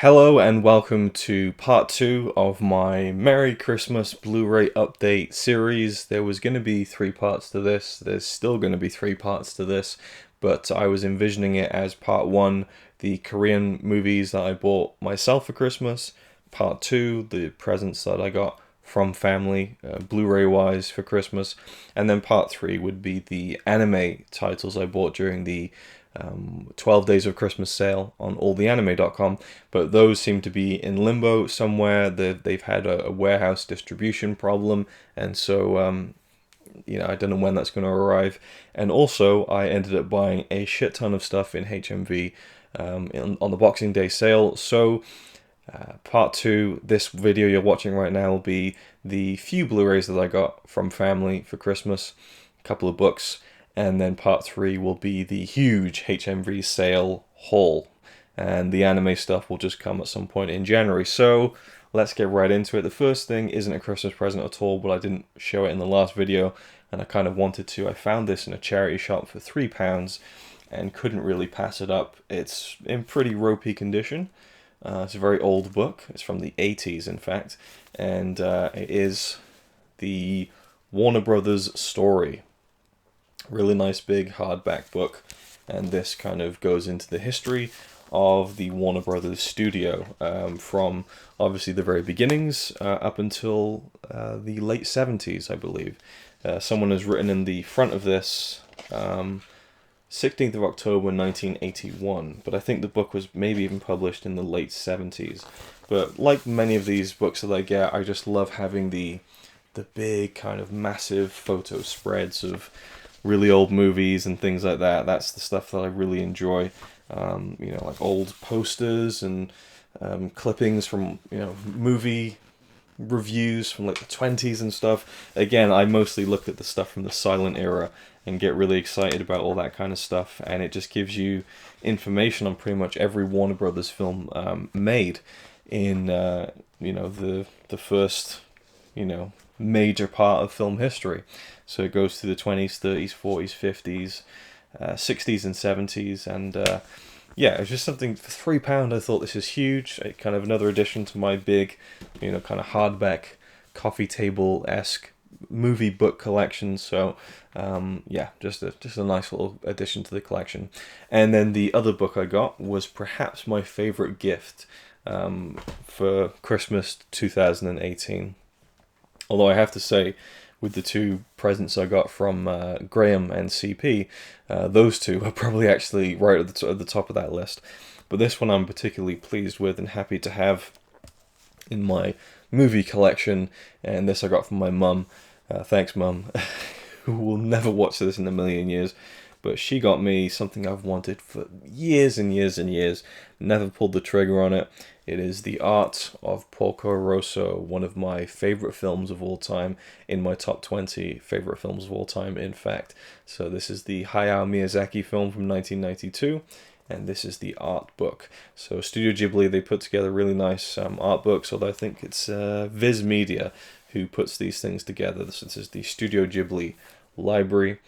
Hello and welcome to part 2 of my Merry Christmas Blu-ray update series. There was going to be 3 parts to this, there's still going to be 3 parts to this, but I was envisioning it as part 1, the Korean movies that I bought myself for Christmas, part 2, the presents that I got from family, Blu-ray wise for Christmas, and then part 3 would be the anime titles I bought during the 12 Days of Christmas sale on alltheanime.com, but those seem to be in limbo somewhere. They've had a warehouse distribution problem, and so I don't know when that's going to arrive. And also, I ended up buying a shit ton of stuff in HMV on the Boxing Day sale. So part 2, this video you're watching right now, will be the few Blu-rays that I got from family for Christmas, a couple of books, and then part 3 will be the huge HMV sale haul, and the anime stuff will just come at some point in January. So let's get right into it. The first thing isn't a Christmas present at all, but I didn't show it in the last video, and I kind of wanted to. I found this in a charity shop for £3 and couldn't really pass it up. It's in pretty ropey condition. It's a very old book. It's from the 80s, in fact, and it is the Warner Brothers Story. Really nice big hardback book, and this kind of goes into the history of the Warner Brothers studio from obviously the very beginnings up until the late 70s, I believe. Someone has written in the front of this 16th of October 1981, but I think the book was maybe even published in the late 70s. But like many of these books that I get, I just love having the big kind of massive photo spreads of really old movies and things like that. That's the stuff that I really enjoy. Like old posters and clippings from movie reviews from like the 20s and stuff. Again, I mostly look at the stuff from the silent era and get really excited about all that kind of stuff, and it just gives you information on pretty much every Warner Brothers film made in the first major part of film history. So it goes through the 20s, 30s, 40s, 50s, 60s and 70s, and it's just something for £3. I thought this is huge. Kind of another addition to my big, kind of hardback, coffee table-esque movie book collection. So just a nice little addition to the collection. And then the other book I got was perhaps my favorite gift for Christmas 2018. Although I have to say, with the 2 presents I got from Graham and CP, those 2 are probably actually right at the top of that list. But this one I'm particularly pleased with and happy to have in my movie collection, and this I got from my mum. Thanks, Mum, who will never watch this in a million years. But she got me something I've wanted for years and years and years, never pulled the trigger on it. It is The Art of Porco Rosso, one of my favorite films of all time, in my top 20 favorite films of all time, in fact. So this is the Hayao Miyazaki film from 1992, and this is the art book. So Studio Ghibli, they put together really nice art books, although I think it's Viz Media who puts these things together. This is the Studio Ghibli library.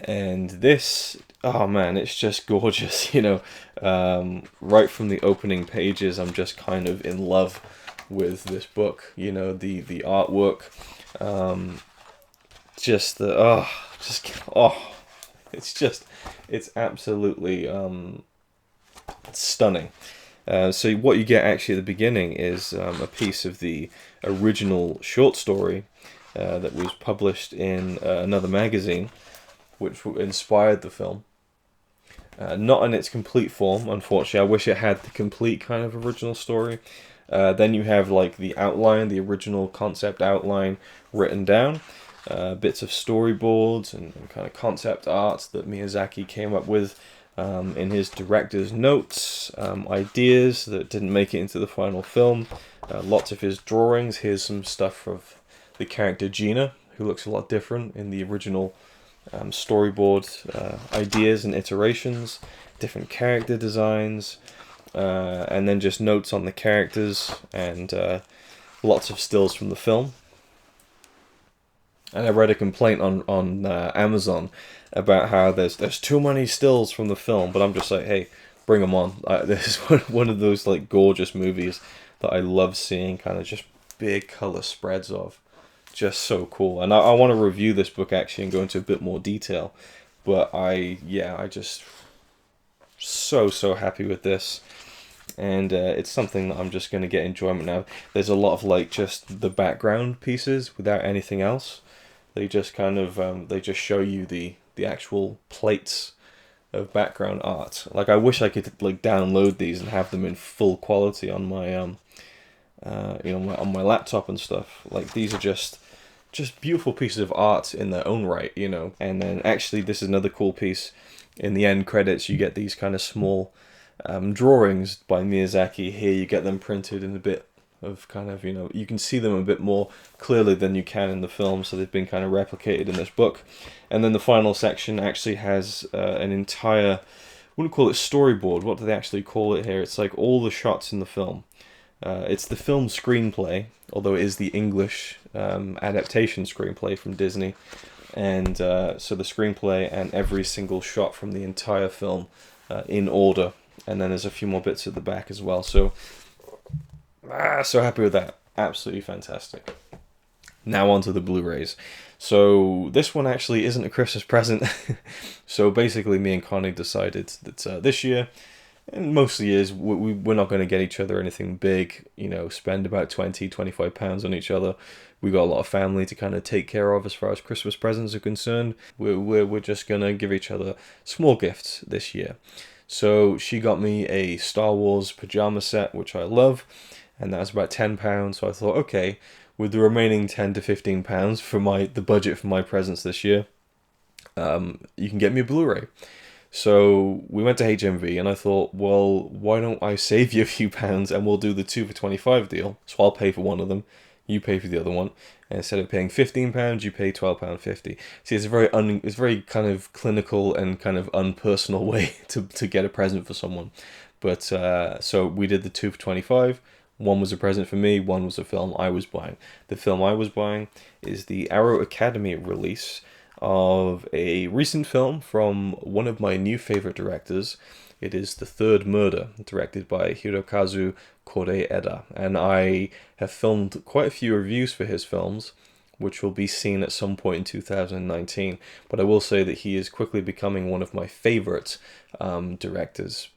And this, oh man, it's just gorgeous, right from the opening pages, I'm just kind of in love with this book, the artwork, it's absolutely stunning. So what you get actually at the beginning is a piece of the original short story that was published in another magazine, which inspired the film. Not in its complete form, unfortunately. I wish it had the complete kind of original story. Then you have like the outline, the original concept outline written down, bits of storyboards and kind of concept art that Miyazaki came up with in his director's notes, ideas that didn't make it into the final film, lots of his drawings. Here's some stuff of the character Gina, who looks a lot different in the original storyboard ideas and iterations, different character designs, and then just notes on the characters, and lots of stills from the film. And I read a complaint on Amazon about how there's too many stills from the film, but I'm just like, hey, bring them on. This is one of those like gorgeous movies that I love seeing, kind of just big color spreads of. Just so cool. And I want to review this book actually and go into a bit more detail. But I just so happy with this. And it's something that I'm just going to get enjoyment now. There's a lot of like just the background pieces without anything else. They just kind of they just show you the actual plates of background art. Like I wish I could like download these and have them in full quality on my on my laptop and stuff. Like these are just beautiful pieces of art in their own right, you know. And then actually this is another cool piece. In the end credits you get these kind of small drawings by Miyazaki. Here you get them printed in a bit of kind of, you know, you can see them a bit more clearly than you can in the film, so they've been kind of replicated in this book. And then the final section actually has an entire, I wouldn't call it storyboard, what do they actually call it here? It's like all the shots in the film. It's the film screenplay, although it is the English adaptation screenplay from Disney. And so the screenplay and every single shot from the entire film in order. And then there's a few more bits at the back as well. So, so happy with that. Absolutely fantastic. Now on to the Blu-rays. So this one actually isn't a Christmas present. So basically me and Connie decided that this year, and most of the years, we're not going to get each other anything big, you know, spend about £20-25 on each other. We got a lot of family to kind of take care of as far as Christmas presents are concerned. We're just going to give each other small gifts this year. So she got me a Star Wars pajama set, which I love, and that's about £10. So I thought, okay, with the remaining £10 to £15 for the budget for my presents this year, you can get me a Blu-ray. So we went to HMV and I thought, well, why don't I save you a few pounds and we'll do the 2 for 25 deal. So I'll pay for one of them, you pay for the other one, and instead of paying £15, you pay £12.50. See, it's a very kind of clinical and kind of unpersonal way to get a present for someone. But so we did the 2 for 25. One was a present for me, one was a film I was buying. The film I was buying is the Arrow Academy release of a recent film from one of my new favorite directors. It is The Third Murder, directed by Hirokazu Koreeda, and I have filmed quite a few reviews for his films, which will be seen at some point in 2019. But I will say that he is quickly becoming one of my favorite directors,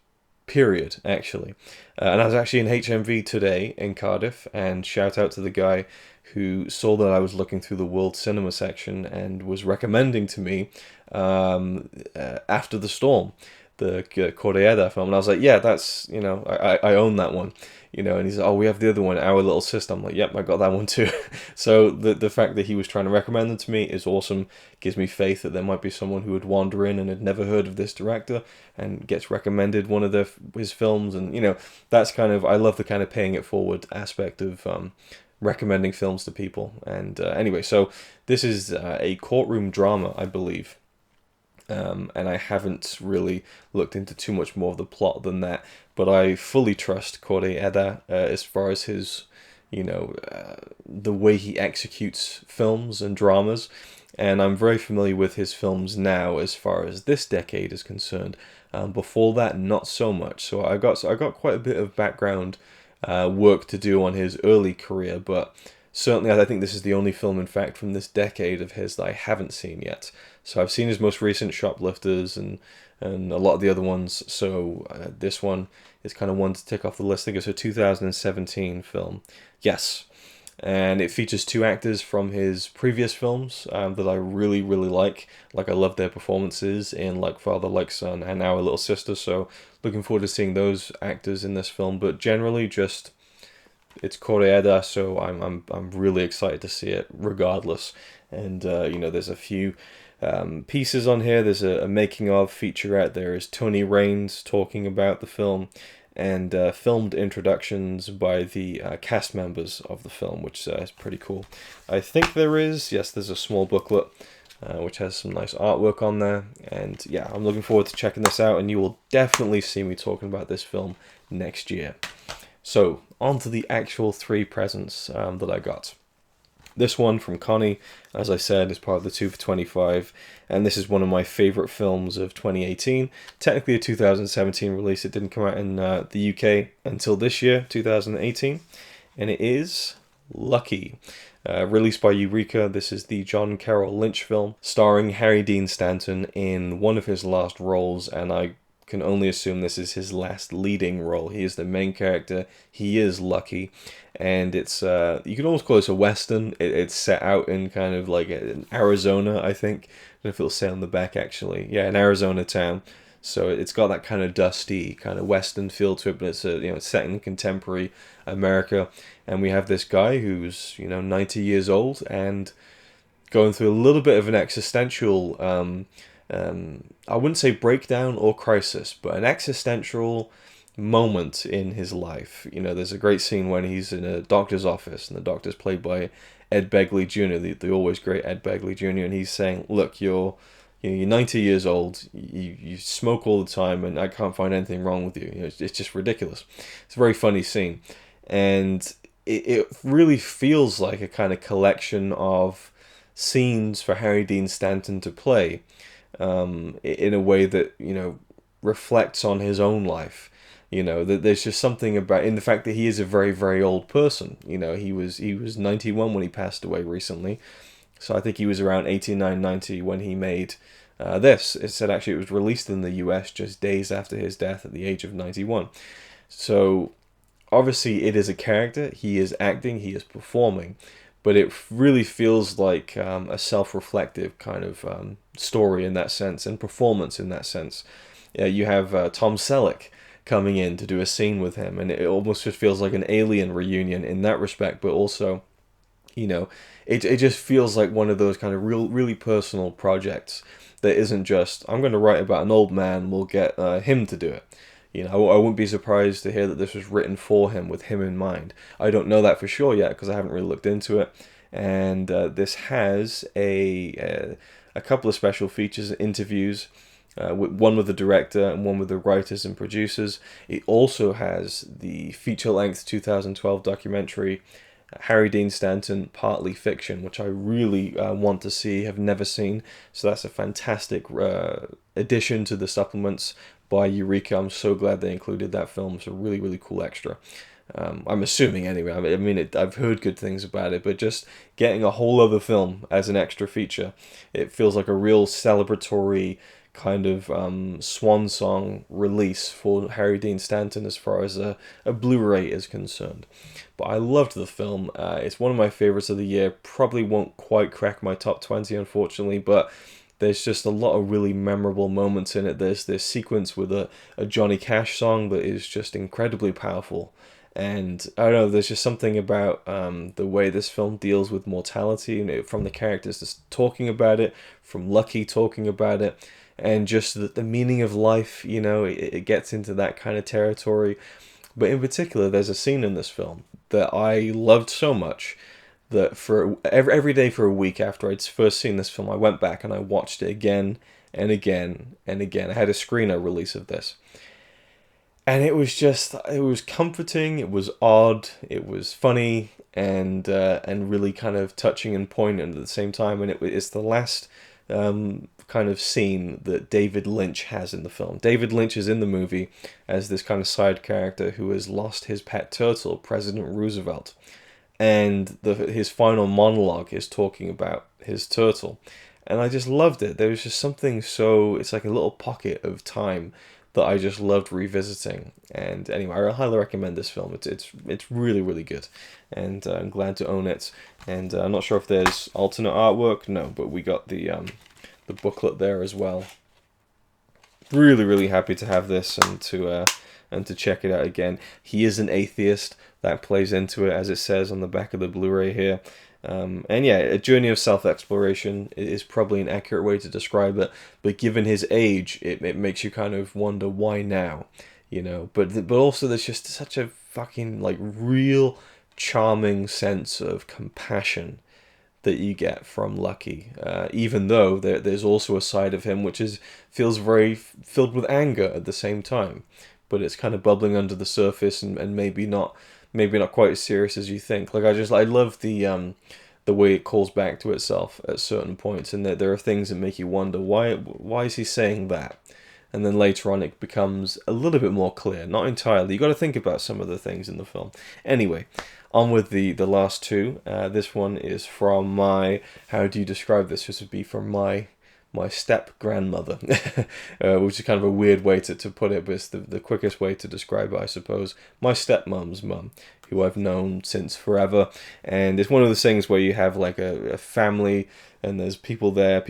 period, actually. And I was actually in HMV today in Cardiff, and shout out to the guy who saw that I was looking through the World Cinema section and was recommending to me After the Storm, the Koreeda film. And I was like, yeah, that's, you know, I own that one. You know, and he's like, oh, we have the other one, Our Little Sister. I'm like, yep, I got that one too. So the fact that he was trying to recommend them to me is awesome. Gives me faith that there might be someone who would wander in and had never heard of this director and gets recommended one of his films. And, you know, that's kind of, I love the kind of paying it forward aspect of recommending films to people. And anyway, so this is a courtroom drama, I believe. And I haven't really looked into too much more of the plot than that, but I fully trust Koreeda as far as his, you know, the way he executes films and dramas, and I'm very familiar with his films now as far as this decade is concerned. Before that, not so much. So I got quite a bit of background work to do on his early career, but certainly I think this is the only film, in fact, from this decade of his that I haven't seen yet. So I've seen his most recent Shoplifters and a lot of the other ones, so this one is kind of one to tick off the list. I think it's a 2017 film. Yes. And it features 2 actors from his previous films that I really, really like. Like, I love their performances in Like Father, Like Son and Our Little Sister, so looking forward to seeing those actors in this film. But generally, just, it's Koreeda, so I'm really excited to see it regardless. And, you know, there's a few pieces on here. There's a making of featurette. There is Tony Raines talking about the film, and filmed introductions by the cast members of the film, which is pretty cool. I think there's a small booklet which has some nice artwork on there, and yeah, I'm looking forward to checking this out, and you will definitely see me talking about this film next year. So, on to the actual 3 presents that I got. This one from Connie, as I said, is part of the 2 for 25, and this is one of my favourite films of 2018. Technically a 2017 release, it didn't come out in the UK until this year, 2018, and it is Lucky. Released by Eureka, this is the John Carroll Lynch film, starring Harry Dean Stanton in one of his last roles, and I can only assume this is his last leading role. He is the main character, he is Lucky, and it's, you can almost call this a western. It's set out in kind of like in Arizona, I think. I don't know if it'll say on the back actually. Yeah, an Arizona town. So it's got that kind of dusty, kind of western feel to it, but it's it's set in contemporary America, and we have this guy who's 90 years old and going through a little bit of an existential, I wouldn't say breakdown or crisis, but an existential moment in his life. There's a great scene when he's in a doctor's office, and the doctor's played by Ed Begley Jr., the always great Ed Begley Jr., and he's saying, look, you're 90 years old, you smoke all the time, and I can't find anything wrong with you. It's just ridiculous. It's a very funny scene, and it really feels like a kind of collection of scenes for Harry Dean Stanton to play in a way that reflects on his own life. That there's just something about in the fact that he is a very, very old person. He was 91 when he passed away recently, so I think he was around 89, 90 when he made this. It said actually it was released in the US just days after his death at the age of 91. So obviously it is a character. He is acting. He is performing. But it really feels like a self-reflective kind of story in that sense, and performance in that sense. You have Tom Selleck coming in to do a scene with him, and it almost just feels like an Alien reunion in that respect, but also, it just feels like one of those kind of really personal projects that isn't just, I'm going to write about an old man, we'll get him to do it. I wouldn't be surprised to hear that this was written for him, with him in mind. I don't know that for sure yet, because I haven't really looked into it. And this has a couple of special features, interviews, one with the director and one with the writers and producers. It also has the feature-length 2012 documentary, Harry Dean Stanton, Partly Fiction, which I really want to see, have never seen. So that's a fantastic addition to the supplements by Eureka. I'm so glad they included that film. It's a really, really cool extra. I'm assuming anyway. I mean, I've heard good things about it, but just getting a whole other film as an extra feature, it feels like a real celebratory kind of swan song release for Harry Dean Stanton as far as a Blu-ray is concerned. But I loved the film. It's one of my favorites of the year. Probably won't quite crack my top 20, unfortunately, but there's just a lot of really memorable moments in it. There's this sequence with a Johnny Cash song that is just incredibly powerful. And I don't know, there's just something about the way this film deals with mortality, from the characters just talking about it, from Lucky talking about it, and just the meaning of life, it gets into that kind of territory. But in particular, there's a scene in this film that I loved so much that for every day for a week after I'd first seen this film, I went back and I watched it again and again and again. I had a screener release of this. And it was comforting, it was odd, it was funny, and really kind of touching and poignant at the same time. And it's the last kind of scene that David Lynch has in the film. David Lynch is in the movie as this kind of side character who has lost his pet turtle, President Roosevelt. And his final monologue is talking about his turtle. And I just loved it. There was just something it's like a little pocket of time that I just loved revisiting. And anyway, I highly recommend this film. It's really, really good. And I'm glad to own it. And I'm not sure if there's alternate artwork. No, but we got the booklet there as well. Really, really happy to have this and to check it out again. He is an atheist. That plays into it, as it says on the back of the Blu-ray here. And yeah, a journey of self-exploration is probably an accurate way to describe it. But given his age, it makes you kind of wonder why now, But also there's just such a fucking real charming sense of compassion that you get from Lucky. Even though there's also a side of him which feels very filled with anger at the same time. But it's kind of bubbling under the surface and maybe not quite as serious as you think. I love the the way it calls back to itself at certain points, and that there are things that make you wonder why is he saying that, and then later on it becomes a little bit more clear. Not entirely. You got to think about some of the things in the film. Anyway, on with the last two. This one is from my, how do you describe this? This would be from my step grandmother, which is kind of a weird way to put it, but it's the quickest way to describe it, I suppose. My stepmom's mum, who I've known since forever, and it's one of those things where you have like a family, and there's people there,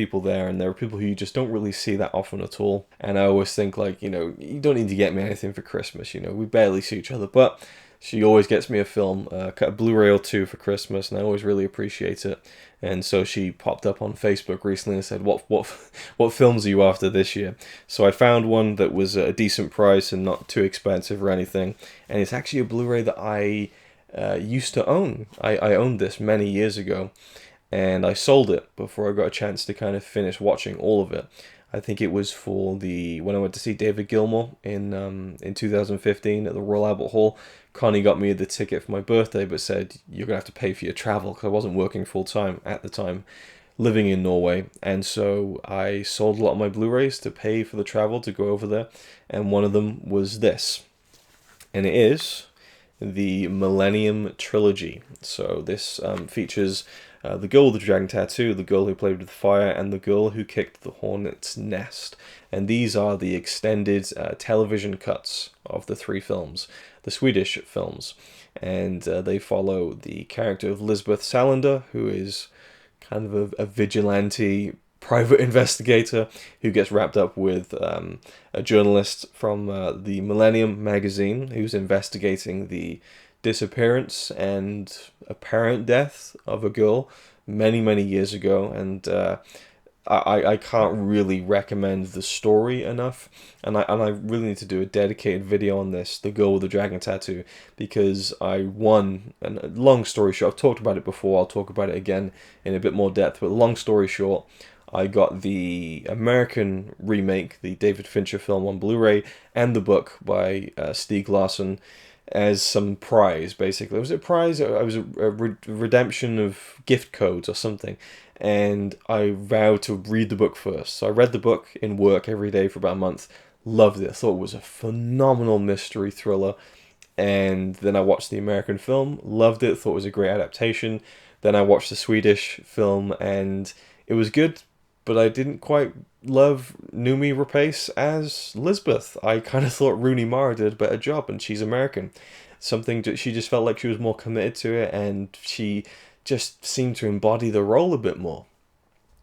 and there are people who you just don't really see that often at all. And I always think, like, you know, you don't need to get me anything for Christmas, you know, we barely see each other, but she always gets me a film, a Blu-ray or two for Christmas, and I always really appreciate it. And so she popped up on Facebook recently and said, what films are you after this year? So I found one that was a decent price and not too expensive or anything. And it's actually a Blu-ray that I used to own. I owned this many years ago, and I sold it before I got a chance to kind of finish watching all of it. I think it was for when I went to see David Gilmour in 2015 at the Royal Albert Hall. Connie got me the ticket for my birthday, but said, you're going to have to pay for your travel, because I wasn't working full-time at the time, living in Norway. And so I sold a lot of my Blu-rays to pay for the travel to go over there, and one of them was this. And it is the Millennium Trilogy. So this features the girl with the dragon tattoo, the girl who played with fire, and the girl who kicked the hornet's nest. And these are the extended television cuts of the three films, the Swedish films. And they follow the character of Lisbeth Salander, who is kind of a vigilante private investigator who gets wrapped up with a journalist from the Millennium magazine who's investigating the disappearance and apparent death of a girl many years ago. And I can't really recommend the story enough, and I really need to do a dedicated video on this, the girl with the dragon tattoo, because and long story short, I've talked about it before, I'll talk about it again in a bit more depth, but long story short, I got the American remake, the David Fincher film, on Blu-ray, and the book by Stieg Larsson as some prize, basically. Was it a prize? It was a redemption of gift codes or something. And I vowed to read the book first. So I read the book in work every day for about a month. Loved it. I thought it was a phenomenal mystery thriller. And then I watched the American film. Loved it. Thought it was a great adaptation. Then I watched the Swedish film, and it was good, but I didn't quite love Noomi Rapace as Lisbeth. I kind of thought Rooney Mara did a better job, and she's American. She just felt like she was more committed to it, and she just seemed to embody the role a bit more.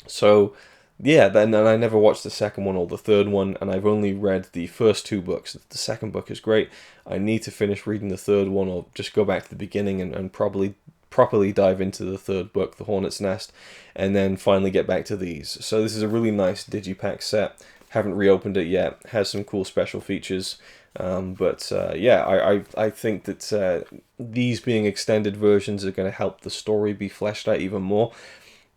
So, yeah, then I never watched the second one or the third one, and I've only read the first two books. The second book is great. I need to finish reading the third one, or just go back to the beginning and probably properly dive into the third book, The Hornet's Nest, and then finally get back to these. So this is a really nice digipack set. Haven't reopened it yet. Has some cool special features. Yeah, I think that these being extended versions are going to help the story be fleshed out even more.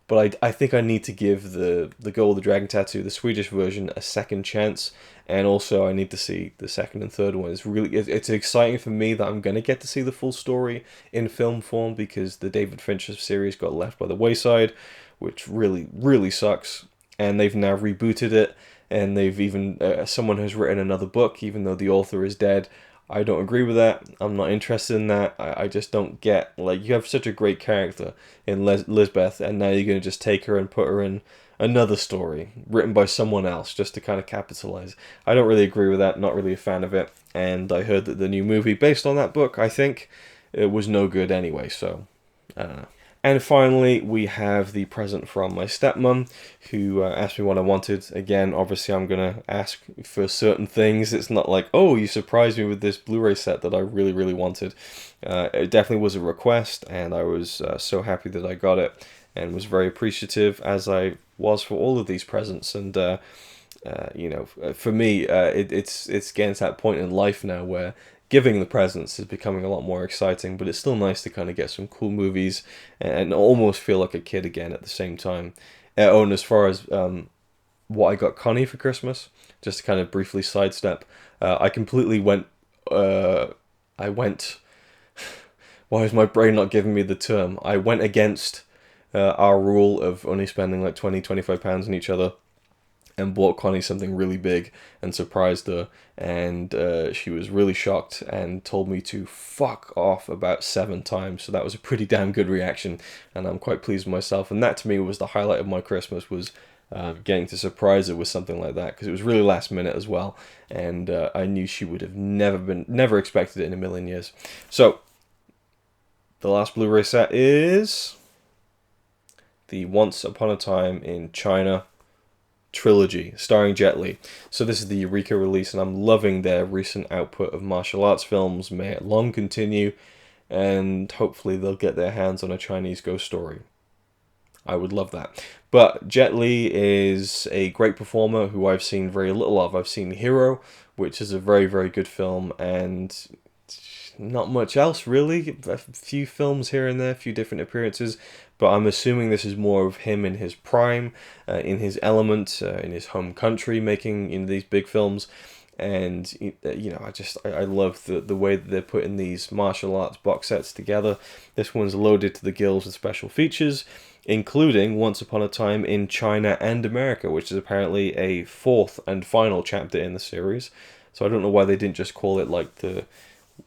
But I think I need to give the Girl with the Dragon Tattoo, the Swedish version, a second chance. And also I need to see the second and third one. It's exciting for me that I'm going to get to see the full story in film form, because the David Fincher series got left by the wayside, which really sucks. And they've now rebooted it, and they've even someone has written another book, even though the author is dead. I don't agree with that. I'm not interested in that. I just don't get, like, you have such a great character in Lisbeth, and now you're going to just take her and put her in another story written by someone else just to kind of capitalize. I don't really agree with that. Not really a fan of it. And I heard that the new movie based on that book, I think, it was no good anyway, so I don't know. And finally, we have the present from my stepmom, who asked me what I wanted. Again, obviously, I'm going to ask for certain things. It's not like, oh, you surprised me with this Blu-ray set that I really wanted. It definitely was a request, and I was so happy that I got it, and was very appreciative, as I was for all of these presents. And, you know, for me, it's getting to that point in life now where giving the presents is becoming a lot more exciting, but it's still nice to kind of get some cool movies and almost feel like a kid again at the same time. And as far as what I got Connie for Christmas, just to kind of briefly sidestep, I completely went, why is my brain not giving me the term? I went against our rule of only spending like £20-25 on each other, and bought Connie something really big and surprised her, and she was really shocked and told me to fuck off about 7 times. So that was a pretty damn good reaction, and I'm quite pleased with myself. And that to me was the highlight of my Christmas, was getting to surprise her with something like that, because it was really last minute as well, and I knew she would have never expected it in a million years. So the last Blu-ray set is the Once Upon a Time in China Trilogy, starring Jet Li. So this is the Eureka release, and I'm loving their recent output of martial arts films. May it long continue, and hopefully they'll get their hands on a Chinese ghost story. I would love that. But Jet Li is a great performer who I've seen very little of. I've seen Hero, which is a very, very good film, and not much else really. A few films here and there, a few different appearances, but I'm assuming this is more of him in his prime, in his element, in his home country, making these big films. And I love the way that they're putting these martial arts box sets together. This one's loaded to the gills with special features, including Once Upon a Time in China and America, which is apparently a 4th and final chapter in the series. So I don't know why they didn't just call it like the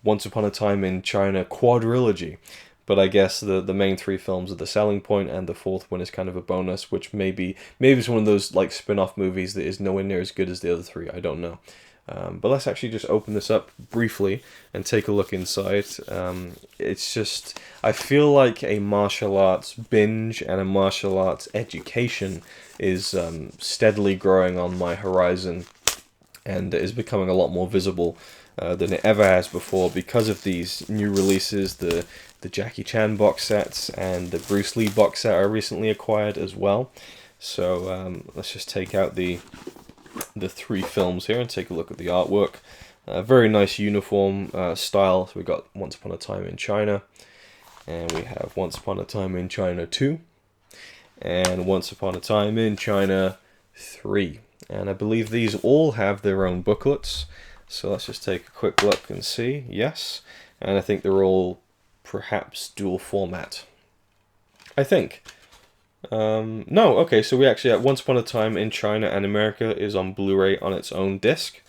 Once Upon a Time in China quadrilogy. But I guess the main 3 films are the selling point, and the 4th one is kind of a bonus, which maybe it's one of those like spin-off movies that is nowhere near as good as the other 3. I don't know. But let's actually just open this up briefly and take a look inside. It's just, I feel like a martial arts binge and a martial arts education is steadily growing on my horizon, and is becoming a lot more visible than it ever has before, because of these new releases, the Jackie Chan box sets and the Bruce Lee box set I recently acquired as well. So let's just take out the 3 films here and take a look at the artwork. Very nice uniform style. So we got Once Upon a Time in China, and we have Once Upon a Time in China 2, and Once Upon a Time in China 3. And I believe these all have their own booklets. So let's just take a quick look and see. Yes, and I think they're all perhaps dual format, I think. No, okay, so we actually have Once Upon a Time in China and America is on Blu-ray on its own disc.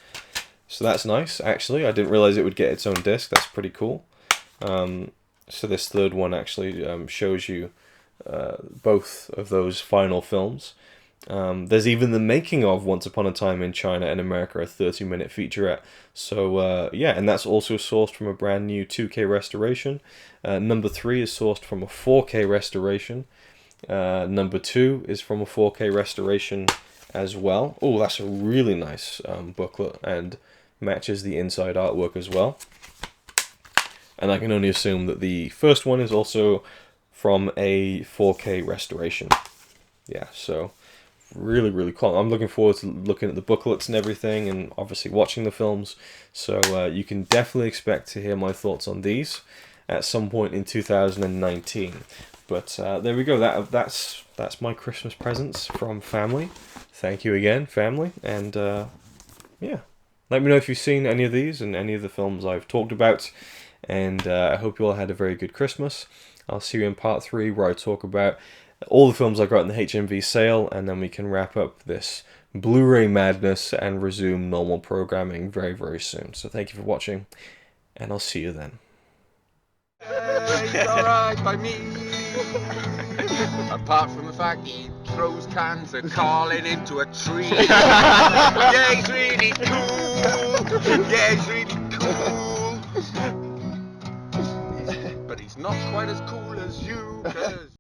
So that's nice, actually. I didn't realize it would get its own disc. That's pretty cool. So this 3rd one actually shows you both of those final films. There's even the making of Once Upon a Time in China and America, a 30-minute featurette. So yeah, and that's also sourced from a brand new 2K restoration. Number 3 is sourced from a 4K restoration. Number 2 is from a 4K restoration as well. Oh, that's a really nice booklet, and matches the inside artwork as well. And I can only assume that the first one is also from a 4K restoration. Yeah, so really, really cool. I'm looking forward to looking at the booklets and everything, and obviously watching the films. So you can definitely expect to hear my thoughts on these at some point in 2019. But there we go. That's my Christmas presents from family. Thank you again, family. And yeah, let me know if you've seen any of these and any of the films I've talked about. And I hope you all had a very good Christmas. I'll see you in part 3, where I talk about all the films I got in the HMV sale, and then we can wrap up this Blu-ray madness and resume normal programming very, very soon. So thank you for watching, and I'll see you then. It's alright by me. Apart from the fact he throws cans and calling into a tree. Yeah, he's really cool. Yeah, he's really cool. But he's not quite as cool as you.